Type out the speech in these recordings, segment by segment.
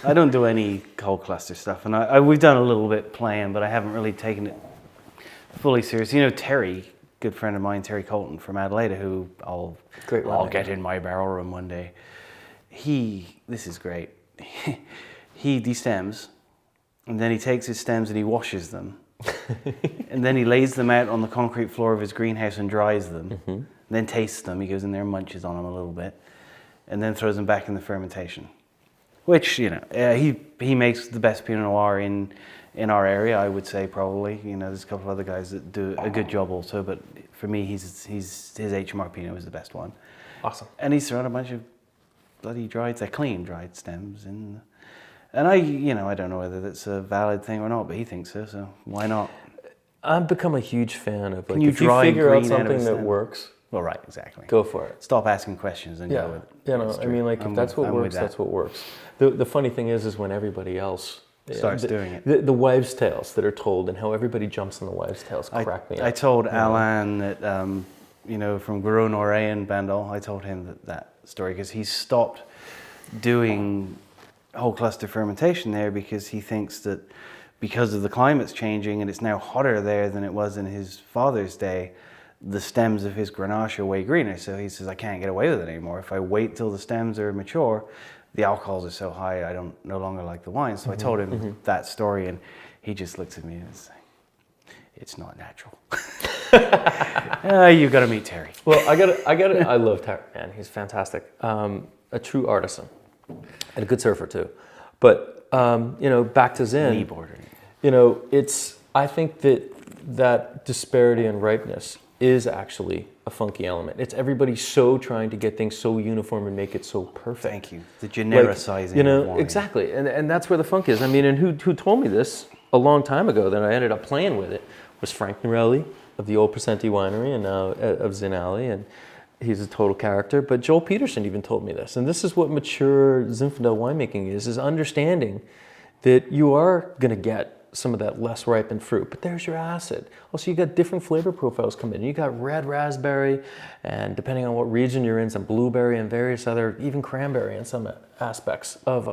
I don't do any whole cluster stuff, and we've done a little bit playing, but I haven't really taken it fully serious. You know, Terry, good friend of mine, Terry Colton from Adelaide, who I'll get in my barrel room one day. This is great. He destems, and then he takes his stems and he washes them. And then he lays them out on the concrete floor of his greenhouse and dries them. And then tastes them. He goes in there and munches on them a little bit, and then throws them back in the fermentation. Which, you know, he makes the best Pinot Noir in our area, I would say, probably. You know, there's a couple of other guys that do a good job also, but for me, his HMR Pinot is the best one. Awesome. And he's thrown a bunch of bloody they're clean dried stems in. And I don't know whether that's a valid thing or not, but he thinks so, so why not? I've become a huge fan of, like, if you figure out something that works, well, right, exactly. go for it. Stop asking questions and go with it. You know, I mean, like, if that's what works, that's what works. The funny thing is when everybody else starts doing it. The wives' tales that are told and how everybody jumps on the wives' tales crack me up. I told Alan that, from Gros Noret in Bandol, I told him that story because he stopped doing whole cluster fermentation there because he thinks that because of the climate's changing and it's now hotter there than it was in his father's day, the stems of his Grenache are way greener. So he says, I can't get away with it anymore. If I wait till the stems are mature, the alcohols are so high, I no longer like the wine. So I told him that story, and he just looks at me and says, it's not natural. You got to meet Terry. Well, I love Terry, man. He's fantastic. A true artisan and a good surfer too. But, back to Zin, I think that disparity in ripeness is actually a funky element. It's everybody so trying to get things so uniform and make it so perfect. Thank you. The genericizing of wine. Exactly. And that's where the funk is. I mean, and who told me this a long time ago, that I ended up playing with it, was Frank Norelli of the old Presenti Winery and now of Zin Alley, and he's a total character. But Joel Peterson even told me this. And this is what mature Zinfandel winemaking is understanding that you are going to get some of that less ripened fruit, but there's your acid. Also, you got different flavor profiles come in. You got red raspberry, and depending on what region you're in, some blueberry and various other, even cranberry in some aspects of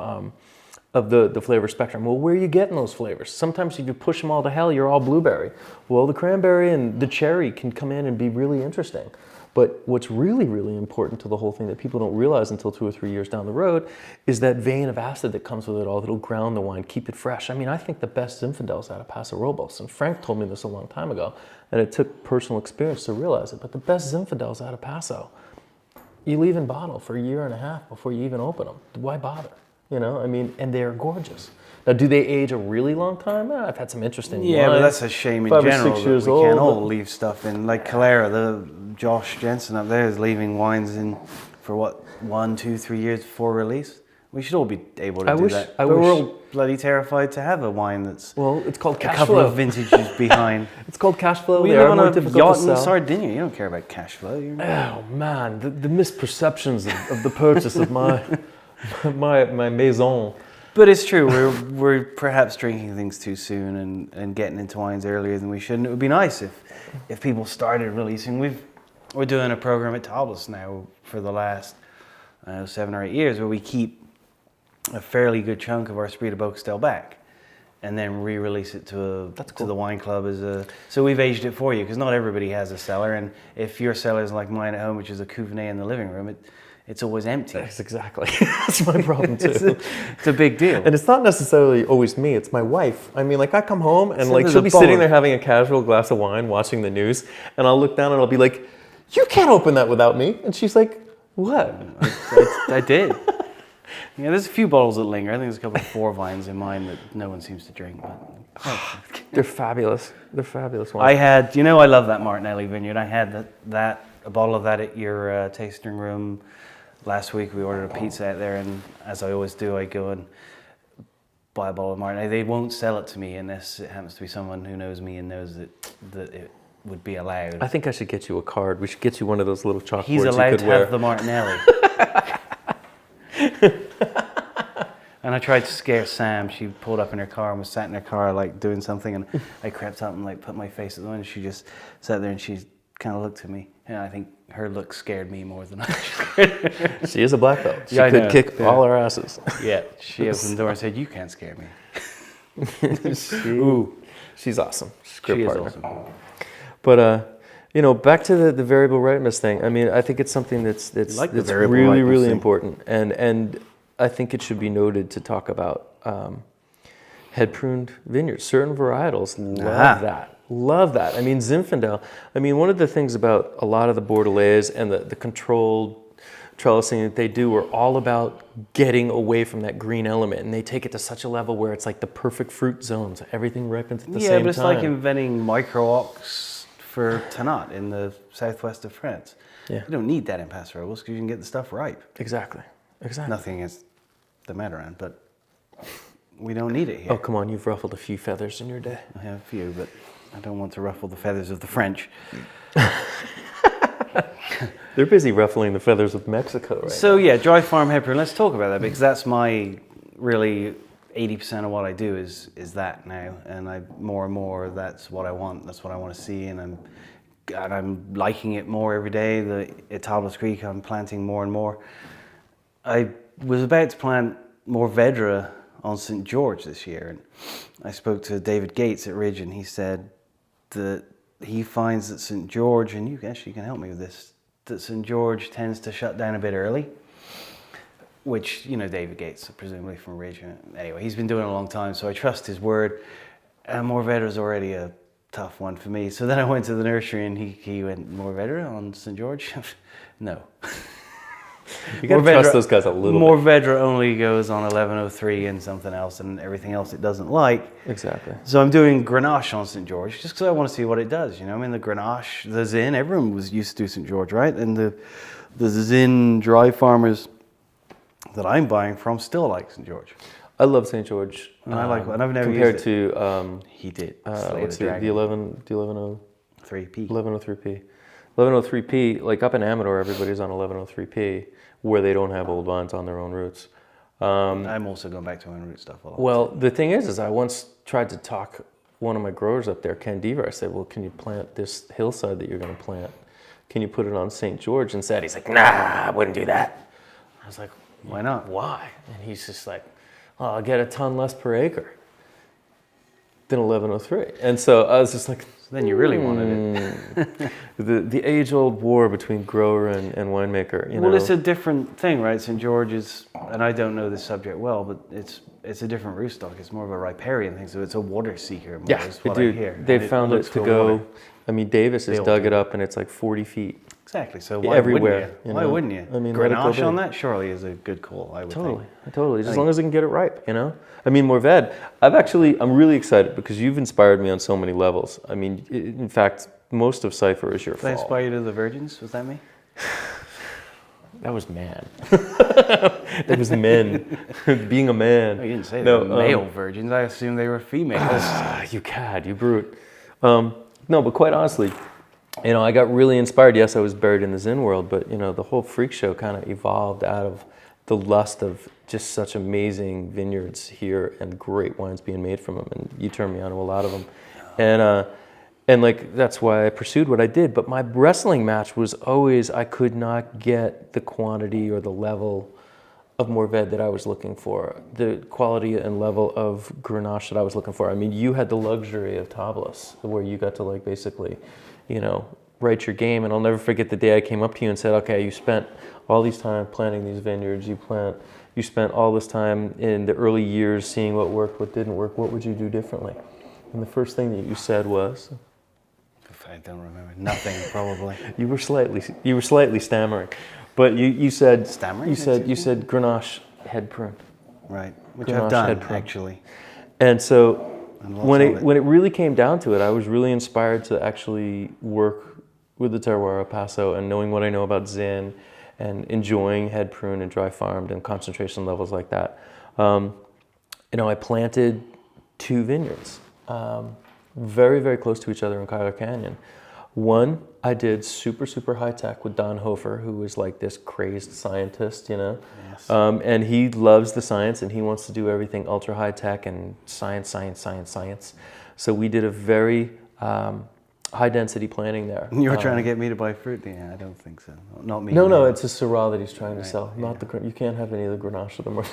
the flavor spectrum. Well, where are you getting those flavors? Sometimes if you push them all to hell, you're all blueberry. Well, the cranberry and the cherry can come in and be really interesting. But what's really, really important to the whole thing that people don't realize until 2 or 3 years down the road is that vein of acid that comes with it all that'll ground the wine, keep it fresh. I mean, I think the best Zinfandels out of Paso Robles, and Frank told me this a long time ago, and it took personal experience to realize it, but the best Zinfandels out of Paso, you leave in bottle for 1.5 years before you even open them. Why bother? And they're gorgeous. Now, do they age a really long time? I've had some interesting wines. But that's a shame in 5 or general 6 that years we old, can't all leave stuff in. Like Calera, Josh Jensen up there is leaving wines in for 1, 2, 3 years before release. We should all be able to do that. But we're all bloody terrified to have a wine that's it's called cash a couple flow. Of vintages behind. It's called cash flow. We live on a yacht in Sardinia. You don't care about cash flow. Oh man, the misperceptions of the purchase of my maison. But it's true, we're perhaps drinking things too soon and getting into wines earlier than we should. And it would be nice if people started releasing. We're doing a program at Tables now for the last 7 or 8 years where we keep a fairly good chunk of our Esprit de Beaucastel back and then re-release it to the wine club so we've aged it for you, because not everybody has a cellar, and if your cellar is like mine at home, which is a Cuvée in the living room, it's always empty. That's exactly. That's my problem too. It's a big deal. And it's not necessarily always me, it's my wife. I mean, like, I come home and she'll be sitting there having a casual glass of wine, watching the news, and I'll look down and I'll be like, you can't open that without me. And she's like, what? I did. Yeah, there's a few bottles that linger. I think there's a couple of 4 vines in mine that no one seems to drink. But they're fabulous. They're fabulous wines. I had, I love that Martinelli vineyard. I had a bottle of that at your tasting room last week. We ordered a pizza out there, and as I always do, I go and buy a bottle of Martinelli. They won't sell it to me unless it happens to be someone who knows me and knows that it would be allowed. I think I should get you a card. We should get you one of those little chalkboards He's allowed to have the Martinelli. And I tried to scare Sam. She pulled up in her car and was sat in her car like doing something, and I crept up and like put my face at the window. She just sat there and she kind of looked at me, and I think her look scared me more than I scared her. She is a black belt. She Yeah, I could know. kick all our asses. Yeah, she opened the door and said, "You can't scare me." She's awesome. She's a great She is partner. awesome. But back to the variable ripeness thing. I mean, I think it's something that's like the that's variable really ripeness really thing. important, and I think it should be noted to talk about head pruned vineyards. Certain varietals love that. Love that. I mean, Zinfandel. I mean, one of the things about a lot of the Bordelais and the controlled trellising that they do are all about getting away from that green element, and they take it to such a level where it's like the perfect fruit zones. Everything ripens at the same time. Yeah, but it's like inventing micro-ox for Tannat in the southwest of France. Yeah. You don't need that in Passerobes because you can get the stuff ripe. Exactly. Nothing is the Madrone, but we don't need it here. Oh, come on, you've ruffled a few feathers in your day. I have a few, but I don't want to ruffle the feathers of the French. They're busy ruffling the feathers of Mexico right So yeah, dry farm head prune. Let's talk about that because that's my really 80% of what I do is that now, and I more and more that's what I want. That's what I want to see, and I'm liking it more every day. At Tablas Creek, I'm planting more and more. I was about to plant more Vedra on St. George this year, and I spoke to David Gates at Ridge, and he said that he finds that St. George, and you actually can help me with this, that St. George tends to shut down a bit early, which, David Gates, presumably from Ridge. Anyway, he's been doing it a long time, so I trust his word. And Mourvedre is already a tough one for me. So then I went to the nursery, and he went, Mourvedre on St. George? No. You gotta trust those guys a little bit. Mourvedre only goes on 1103 and something else, and everything else it doesn't like. Exactly. So I'm doing Grenache on St. George just because I want to see what it does. I mean, the Grenache, the Zin, everyone was used to do St. George, right? And the Zin dry farmers that I'm buying from still like St. George. I love St. George. And I like, and I've never compared used it. to He did. what's the 3P. 1103P. 1103P, like up in Amador, everybody's on 1103P, where they don't have old vines on their own roots. I'm also going back to my own root stuff a lot. Well, the thing is I once tried to talk one of my growers up there, Ken Deaver. I said, well, can you plant this hillside that you're going to plant? Can you put it on St. George instead? He's like, nah, I wouldn't do that. I was like, why not? Why? And he's just like, oh, I'll get a ton less per acre than 1103. And so I was just like, Then you really wanted it. the age-old war between grower and winemaker. Well, it's a different thing, right? St. George is, and I don't know this subject well, but it's a different rootstock. It's more of a riparian thing, so it's a water seeker. More, yeah, is what dude, I hear. they And found it looks to for go. water. I mean, Davis has Built dug it in. up, and it's like 40 feet. Exactly. So why everywhere, wouldn't you? you Why know? wouldn't you? I mean, let it go Grenache on big. that surely is a good call. I would think. Totally. Just as long as it can get it ripe, I mean, Mourvedre. I'm really excited because you've inspired me on so many levels. I mean, in fact, most of Cypher is your Did I fault. inspire you to the Virgins? Was that me? That was man. That was men. Being a man. No, you didn't say No, they were male virgins. I assumed they were females. You cad, you brute. No, but quite honestly, I got really inspired. Yes, I was buried in the Zen world, but the whole freak show kind of evolved out of the lust of just such amazing vineyards here and great wines being made from them. And you turned me on to a lot of them, and like that's why I pursued what I did. But my wrestling match was always I could not get the quantity or the level of Mourvedre that I was looking for, the quality and level of Grenache that I was looking for. I mean, you had the luxury of Tablas, where you got to like basically, write your game. And I'll never forget the day I came up to you and said, okay, you spent all these time planting these vineyards. You spent all this time in the early years seeing what worked, what didn't work. What would you do differently? And the first thing that you said was, I don't remember. Nothing, probably. you were slightly stammering, but you said Stammering? You said Grenache head prune. Right, which Grenache I've done, head prune. actually. And so And lots when of it really came down to it, I was really inspired to actually work with the terroir of Paso and knowing what I know about Zin and enjoying head prune and dry farmed and concentration levels like that. I planted 2 vineyards, very, very close to each other in Cuyler Canyon. One, I did super, super high tech with Don Hofer, who was like this crazed scientist, Yes. and he loves the science and he wants to do everything ultra high tech and science. So we did a very high density planting there. You were trying to get me to buy fruit? Yeah, I don't think so. Not me. No, it's a Syrah that he's trying to sell. Not the you can't have any of the Grenache anymore.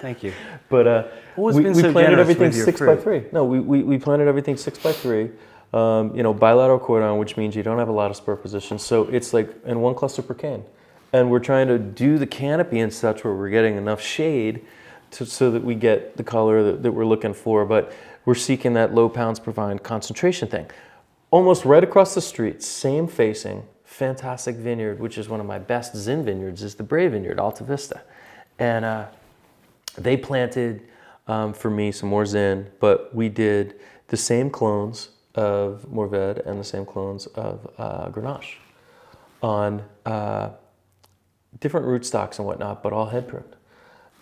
Thank you. But Always we been so planted generous everything with your 6 by fruit. 3. No, we planted everything 6 by 3. Bilateral cordon, which means you don't have a lot of spur position. So it's like in one cluster per cane. And we're trying to do the canopy and such where we're getting enough shade so that we get the color that we're looking for. But we're seeking that low pounds per vine concentration thing. Almost right across the street, same facing, fantastic vineyard, which is one of my best Zin vineyards, is the Bray Vineyard, Alta Vista. And they planted, for me, some more Zin, but we did the same clones of Mourvedre and the same clones of Grenache on different rootstocks and whatnot, but all head pruned.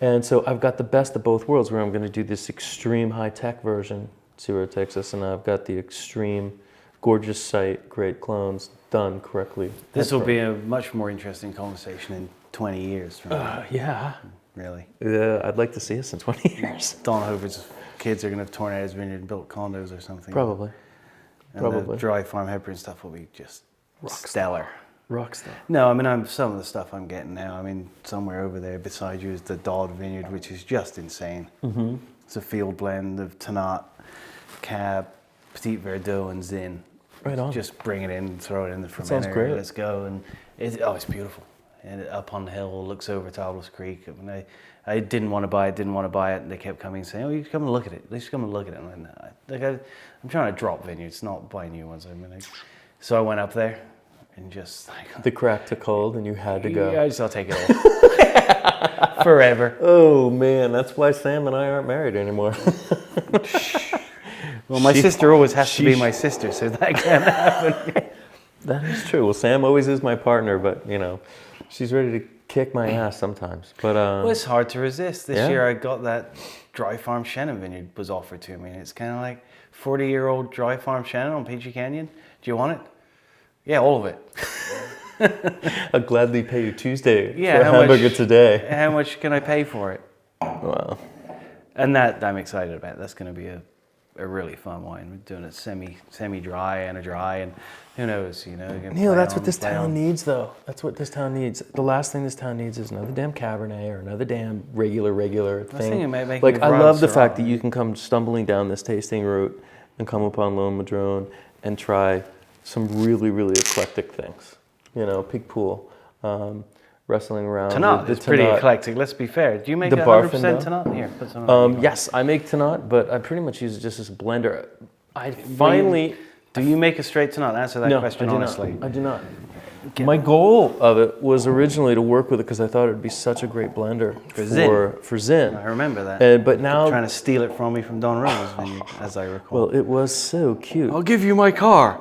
And so I've got the best of both worlds, where I'm going to do this extreme high-tech version, see where it takes us, and I've got the extreme gorgeous site, great clones, done correctly. This will be a much more interesting conversation in 20 years from now. Yeah. Really. Yeah, I'd like to see us in 20 years. Don Hover's kids are going to have torn out his vineyard and built condos or something. Probably. And the dry farm headprint stuff will be just stellar. Rockstar. No, I mean, some of the stuff I'm getting now, I mean, somewhere over there beside you is the Dodd Vineyard, which is just insane. Mm-hmm. It's a field blend of Tannat, Cab, Petit Verdot, and Zin. Right on. Just bring it in, throw it in the fermenter. Sounds great. Let's go. And it's beautiful. And up on the hill, looks over Talbot's Creek. I mean, I didn't want to buy it, and they kept coming and saying, "Oh, you come and look at it. Let's come and look at it." And I'm trying to drop vineyards, not buy new ones. I mean, so I went up there and just like the crack took hold, and you had to go. Yeah, I'll take it all forever. Oh man, that's why Sam and I aren't married anymore. Well, my sister always has to be my sister, so that can't happen. That is true. Well, Sam always is my partner, but she's ready to kick my ass sometimes. But well, it's hard to resist. This year I got that dry farm Chenin vineyard was offered to me, and it's kind of like 40-year-old dry farm Chenin on Peachy Canyon. Do you want it? Yeah, all of it. I'll gladly pay you Tuesday Yeah, for a hamburger today. How much can I pay for it? Wow. And that I'm excited about. That's going to be a really fun wine. We're doing it semi-dry and a dry, and who knows, Neil, that's what this town needs, though. That's what this town needs. The last thing this town needs is another damn Cabernet or another damn regular thing. Like, I love the fact that you can come stumbling down this tasting route and come upon Lone Madrone and try some really, really eclectic things. Pig pool, wrestling around. Tannat is pretty eclectic, let's be fair. Do you make the 100% Tannat? Here, put some yes, I make Tannat, but I pretty much use it just as a blender. Do you make a straight Tannat? Answer that question honestly. I do not. My goal of it was originally to work with it because I thought it would be such a great blender for Zin. I remember that. But now trying to steal it from me from Don Rose's vineyard, as I recall. Well, it was so cute. I'll give you my car.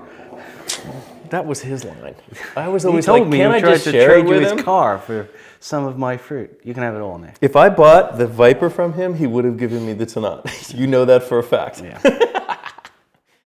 That was his line. I was always told like, me can he I tried just to share trade it you with his him? car for some of my fruit. You can have it all now. If I bought the Viper from him, he would have given me the Tannat. You know that for a fact. Yeah.